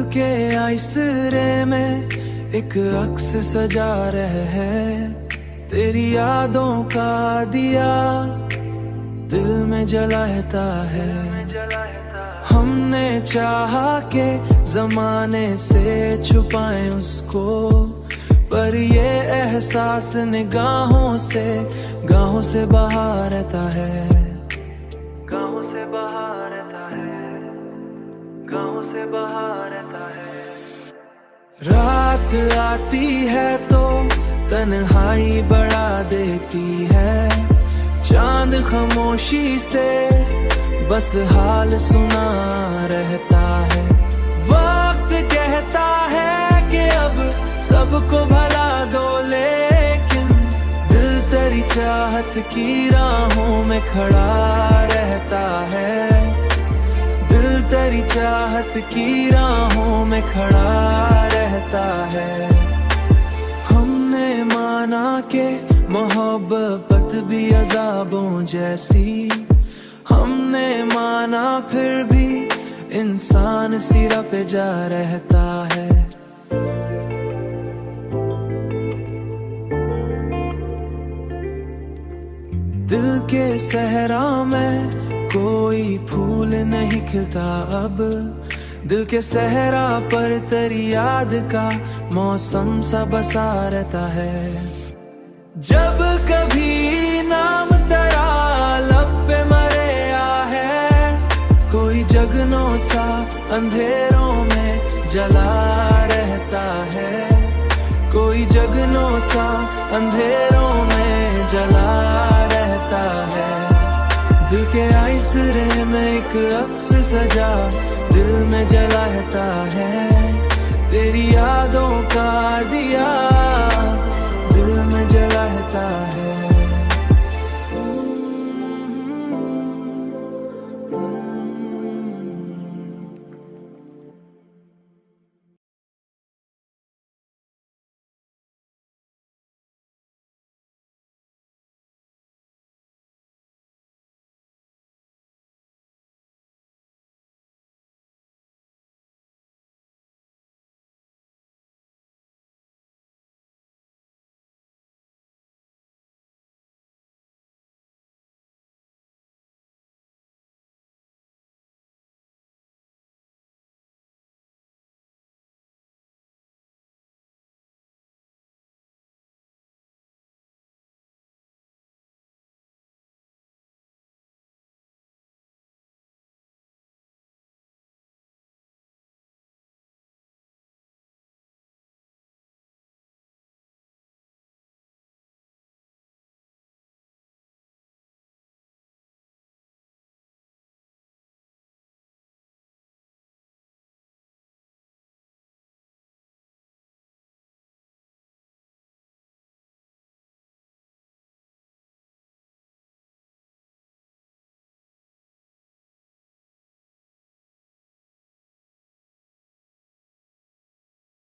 के आईसरे में एक अक्स सजा रहे है, तेरी यादों का दिया दिल में जलाता है। हमने चाहा के जमाने से छुपाए उसको, पर ये एहसास निगाहों से बाहर रहता है, गाहों से बाहर रहता है, गाहों से बाहर रहता है। रात आती है तो तन्हाई बढ़ा देती है, चांद खामोशी से बस हाल सुना रहता है। वक्त कहता है कि अब सबको भला दो, लेकिन दिल तेरी चाहत की राहों में खड़ा रहता है, दिल तेरी चाहत की राहों में खड़ा रहता है। हमने माना कि मोहब्बत भी अज़ाबों जैसी, हमने माना फिर भी इंसान सिरा पे जा रहता है। दिल के सहरा में कोई फूल नहीं खिलता अब, दिल के सहरा पर तेरी याद का मौसम सा बसा रहता है। जब कभी नाम तेरा लब पे मरेया है, कोई जगनों सा अंधेरों में जला रहता है, कोई जगनों सा अंधेरों में जला रहता है। दिल के आईसरे में एक अक्स सजा दिल में जलाता है, तेरी यादों का दिया